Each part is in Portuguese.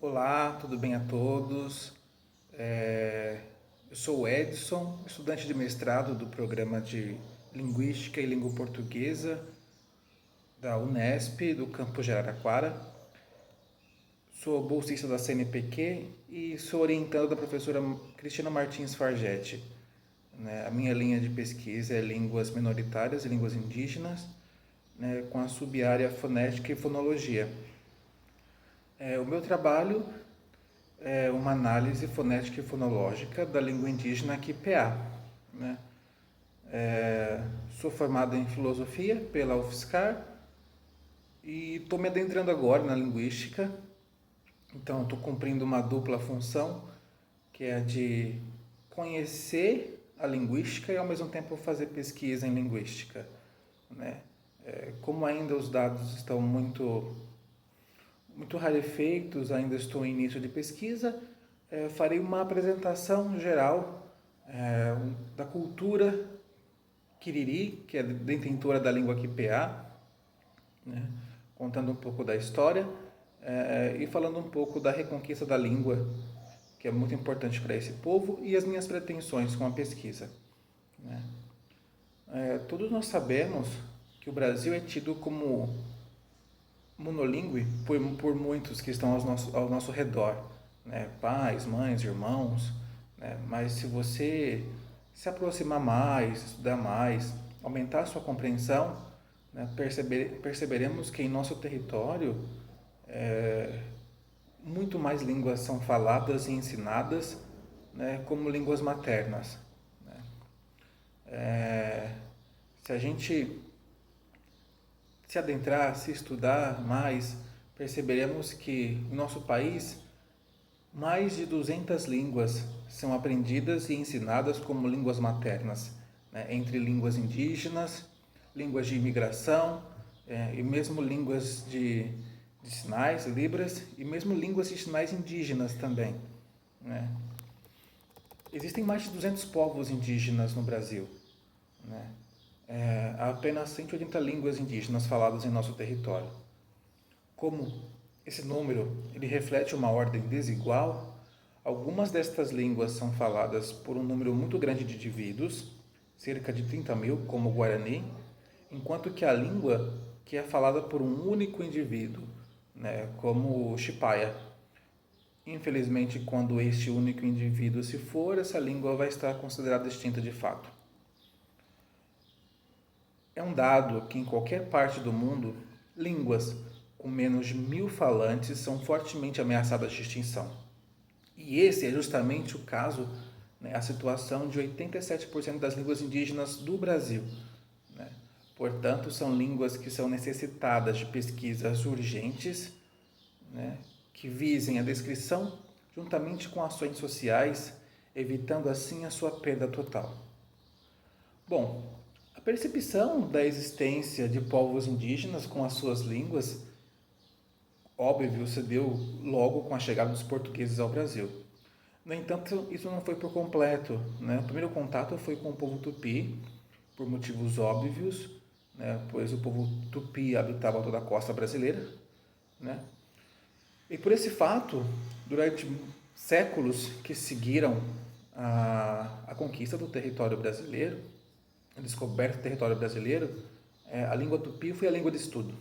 Olá, tudo bem a todos? Eu sou o Edson, estudante de mestrado do programa de Linguística e Língua Portuguesa da Unesp, do campus de Araraquara. Sou bolsista da CNPq e sou orientando da professora Cristina Martins Fargetti. A minha linha de pesquisa é línguas minoritárias e línguas indígenas, com a sub-área fonética e fonologia. O meu trabalho é uma análise fonética e fonológica da língua indígena Quipeá. Né? Sou formado em filosofia pela UFSCar e estou me adentrando agora na linguística. Então, estou cumprindo uma dupla função, que é a de conhecer a linguística e, ao mesmo tempo, fazer pesquisa em linguística. Né? Como ainda os dados estão muito rarefeitos, ainda estou em início de pesquisa, farei uma apresentação geral da cultura Quiriri, que é detentora da língua Quipeá, né, contando um pouco da história e falando um pouco da reconquista da língua, que é muito importante para esse povo, e as minhas pretensões com a pesquisa. Né. Todos nós sabemos que o Brasil é tido como monolíngue por muitos que estão ao nosso redor, né? Pais, mães, irmãos, né? Mas se você se aproximar mais, estudar mais, aumentar a sua compreensão, né? Perceberemos que em nosso território muito mais línguas são faladas e ensinadas, né? Como línguas maternas. Né? Se a gente se adentrar, se estudar mais, perceberemos que em nosso país mais de 200 línguas são aprendidas e ensinadas como línguas maternas, né? Entre línguas indígenas, línguas de imigração, e mesmo línguas de sinais, libras, e mesmo línguas de sinais indígenas também. Né? Existem mais de 200 povos indígenas no Brasil. Né? Há apenas 180 línguas indígenas faladas em nosso território. Como esse número ele reflete uma ordem desigual, algumas destas línguas são faladas por um número muito grande de indivíduos, cerca de 30 mil, como o Guarani, enquanto que a língua que é falada por um único indivíduo, né, como o Shipaia. Infelizmente, quando este único indivíduo se for, essa língua vai estar considerada extinta de fato. É um dado que em qualquer parte do mundo, línguas com menos de 1.000 falantes são fortemente ameaçadas de extinção. E esse é justamente o caso, né, a situação de 87% das línguas indígenas do Brasil. Né? Portanto, são línguas que são necessitadas de pesquisas urgentes, né, que visem a descrição juntamente com ações sociais, evitando assim a sua perda total. Bom, a percepção da existência de povos indígenas com as suas línguas, óbvio, se deu logo com a chegada dos portugueses ao Brasil. No entanto, isso não foi por completo. Né? O primeiro contato foi com o povo tupi, por motivos óbvios, né? Pois o povo tupi habitava toda a costa brasileira. Né? E por esse fato, durante séculos que seguiram a conquista do território brasileiro, a descoberta do território brasileiro, a língua tupi foi a língua de estudo.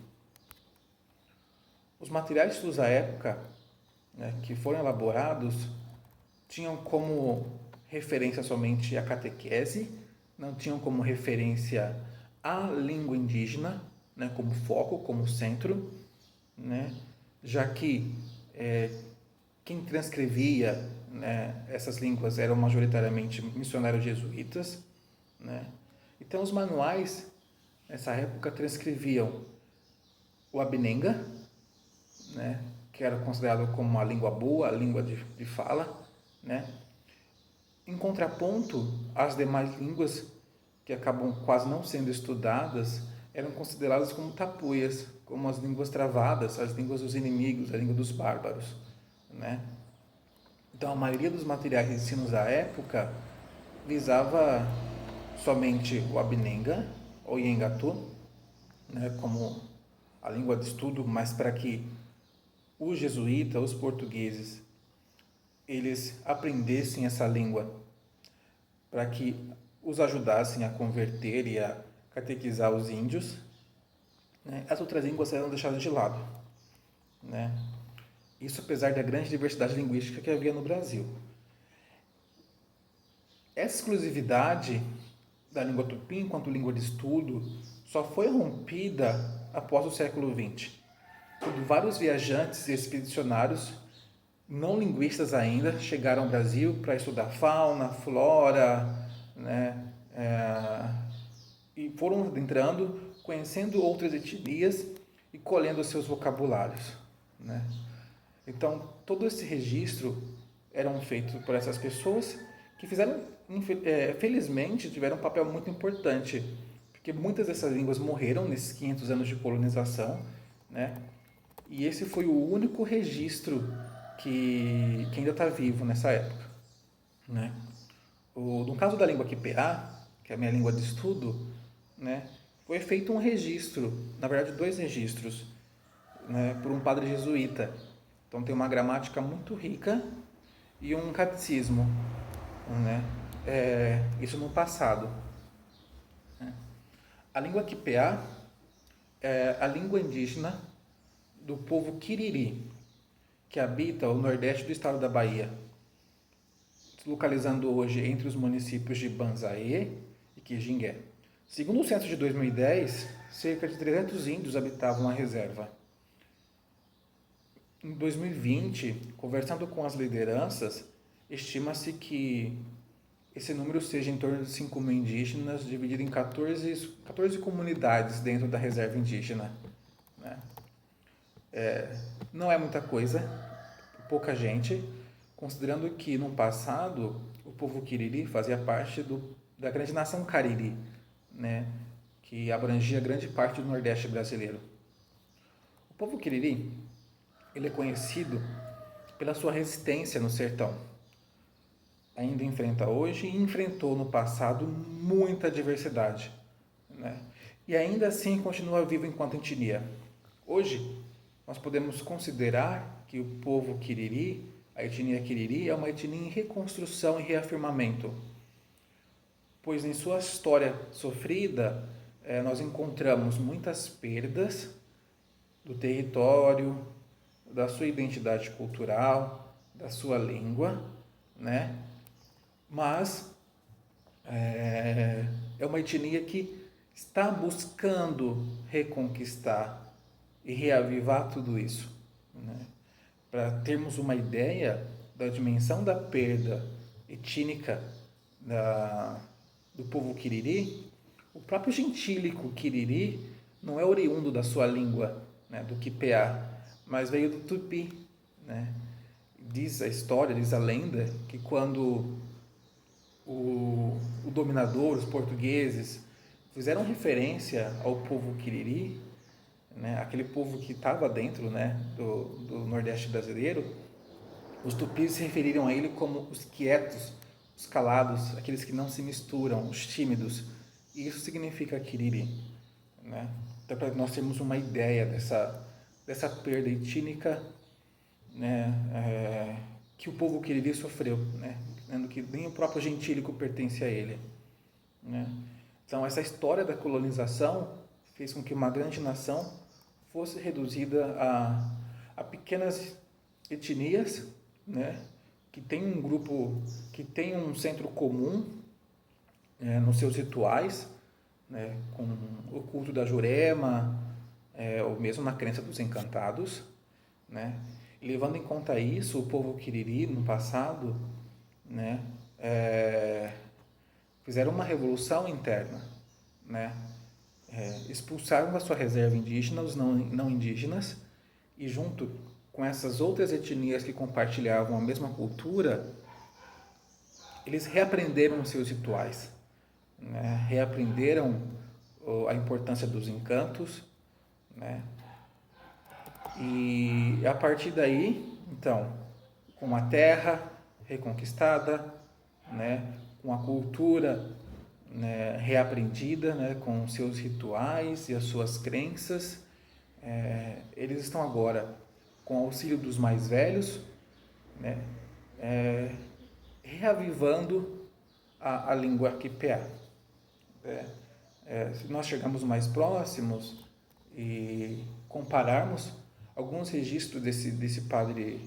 Os materiais estudos à época, né, que foram elaborados tinham como referência somente a catequese, não tinham como referência a língua indígena, né, como foco, como centro, né, já que quem transcrevia, né, essas línguas eram majoritariamente missionários jesuítas. Né? Então, os manuais, nessa época, transcreviam o Abnenga, né, que era considerado como uma língua boa, a língua de fala, né? Em contraponto, as demais línguas, que acabam quase não sendo estudadas, eram consideradas como tapuias, como as línguas travadas, as línguas dos inimigos, a língua dos bárbaros. Né? Então, a maioria dos materiais de ensino da época visava somente o Abnenga, ou Yengatu, né, como a língua de estudo, mas para que os jesuítas, os portugueses, eles aprendessem essa língua para que os ajudassem a converter e a catequizar os índios, né? As outras línguas eram deixadas de lado, né? Isso apesar da grande diversidade linguística que havia no Brasil. Essa exclusividade da língua tupi enquanto língua de estudo só foi rompida após o século XX, quando vários viajantes e expedicionários, não linguistas ainda, chegaram ao Brasil para estudar fauna, flora, né? E foram adentrando, conhecendo outras etnias e colhendo seus vocabulários, né? Então, todo esse registro eram feitos por essas pessoas que fizeram, felizmente, tiveram um papel muito importante, porque muitas dessas línguas morreram nesses 500 anos de colonização, né? E esse foi o único registro que ainda está vivo nessa época, né? No caso da língua quipeá, que é a minha língua de estudo, né, foi feito um registro, na verdade 2 registros, né, por um padre jesuíta. Então tem uma gramática muito rica e um catecismo, né? Isso no passado. A língua quipeá é a língua indígena do povo Quiriri, que habita o nordeste do estado da Bahia, se localizando hoje entre os municípios de Banzaê e Quijingué. Segundo o censo de 2010, cerca de 300 índios habitavam a reserva. Em 2020, conversando com as lideranças, estima-se que esse número seja em torno de 5 mil indígenas, dividido em 14 comunidades dentro da reserva indígena, né? Não é muita coisa, pouca gente, considerando que no passado o povo Quiriri fazia parte da grande nação Cariri, né? Que abrangia grande parte do Nordeste brasileiro. O povo Quiriri, ele é conhecido pela sua resistência no sertão. Ainda enfrenta hoje e enfrentou no passado muita diversidade, né? E ainda assim continua vivo enquanto etnia. Hoje, nós podemos considerar que o povo Quiriri, a etnia Quiriri, é uma etnia em reconstrução e reafirmamento, pois em sua história sofrida, nós encontramos muitas perdas do território, da sua identidade cultural, da sua língua, né? Mas é uma etnia que está buscando reconquistar e reavivar tudo isso, né? Para termos uma ideia da dimensão da perda étnica do povo Quiriri, o próprio gentílico Quiriri não é oriundo da sua língua, né, do quipeá, mas veio do tupi, né? Diz a história, diz a lenda, que quando o dominador, os portugueses, fizeram referência ao povo Quiriri, né, aquele povo que estava dentro, né, do Nordeste brasileiro, os tupis se referiram a ele como os quietos, os calados, aqueles que não se misturam, os tímidos. E isso significa Quiriri, né? Então, para nós termos uma ideia dessa perda étnica, né, que o povo Quiriri sofreu, né? Dizendo que nem o próprio gentílico pertence a ele, né? Então, essa história da colonização fez com que uma grande nação fosse reduzida a pequenas etnias, né, que tem um grupo, que tem um centro comum nos seus rituais, né, com o culto da Jurema, ou mesmo na crença dos encantados, né? E levando em conta isso, o povo Quiriri, no passado, né, fizeram uma revolução interna, né? Expulsaram da sua reserva indígena os não indígenas e, junto com essas outras etnias que compartilhavam a mesma cultura, eles reaprenderam os seus rituais, né? Reaprenderam a importância dos encantos, né? E a partir daí, então, com a terra reconquistada, né, com a cultura, né, reaprendida, né, com seus rituais e as suas crenças, eles estão agora com auxílio dos mais velhos, né, reavivando a língua quipeá. Se nós chegarmos mais próximos e compararmos alguns registros desse padre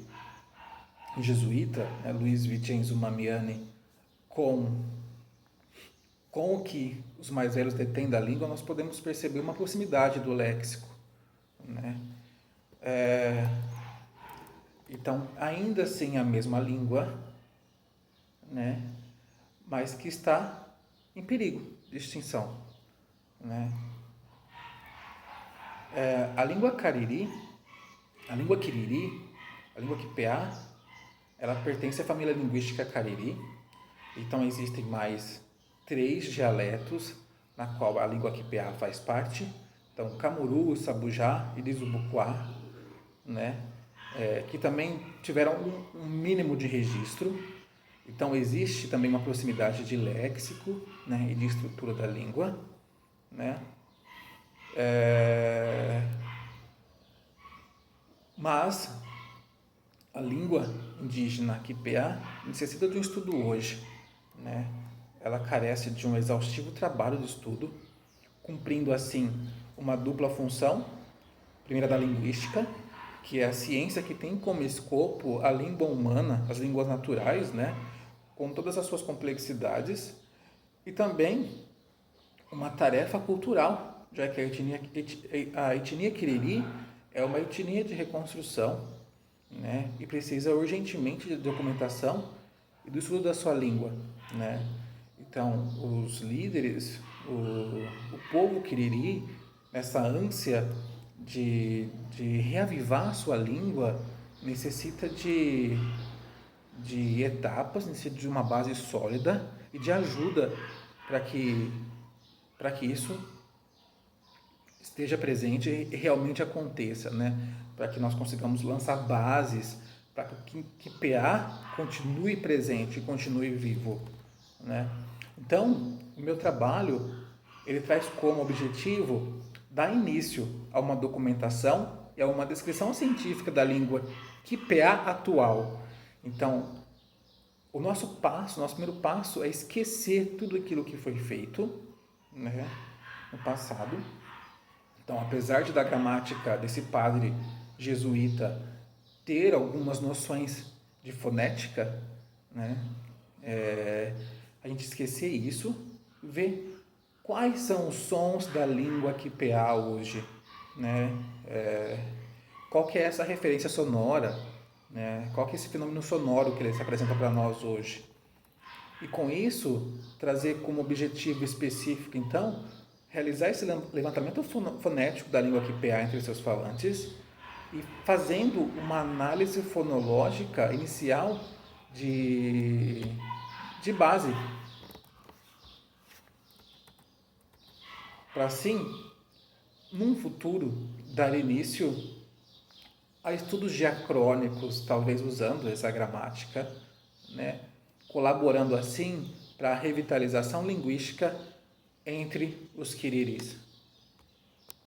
jesuíta, né, Luiz Vincenzo Mamiani, com o que os mais velhos detêm da língua, nós podemos perceber uma proximidade do léxico, né? Então, ainda assim a mesma língua, né, mas que está em perigo de extinção, né? A língua cariri, a língua quiriri, a língua quipeá, ela pertence à família linguística cariri. Então existem mais 3 dialetos na qual a língua quipeá faz parte. Então camuru, sabujá e lizubuquá, né? Que também tiveram um mínimo de registro. Então existe também uma proximidade de léxico, né, e de estrutura da língua, né? Mas a língua indígena quipeá necessita de um estudo hoje, né? Ela carece de um exaustivo trabalho de estudo, cumprindo assim uma dupla função: primeira, da linguística, que é a ciência que tem como escopo a língua humana, as línguas naturais, né, com todas as suas complexidades, e também uma tarefa cultural, já que a etnia quiriri é uma etnia de reconstrução, né, e precisa urgentemente de documentação e do estudo da sua língua, né? Então, os líderes, o povo quiriri, nessa ânsia de reavivar a sua língua, necessita de etapas, necessita de uma base sólida e de ajuda para que isso esteja presente e realmente aconteça, né? Para que nós consigamos lançar bases para que o quipeá continue presente, continue vivo, né? Então, o meu trabalho, ele traz como objetivo dar início a uma documentação e a uma descrição científica da língua quipeá atual. Então, o nosso primeiro passo é esquecer tudo aquilo que foi feito, né, no passado. Então, apesar da gramática desse padre jesuíta ter algumas noções de fonética, né, a gente esquecer isso, ver quais são os sons da língua quipeá hoje, né? Qual que é essa referência sonora, né? Qual que é esse fenômeno sonoro que ele se apresenta para nós hoje? E com isso, trazer como objetivo específico, então, realizar esse levantamento fonético da língua quipeá entre seus falantes e fazendo uma análise fonológica inicial de base, para assim, num futuro, dar início a estudos diacrônicos, talvez usando essa gramática, né, colaborando assim para a revitalização linguística entre os quiriris.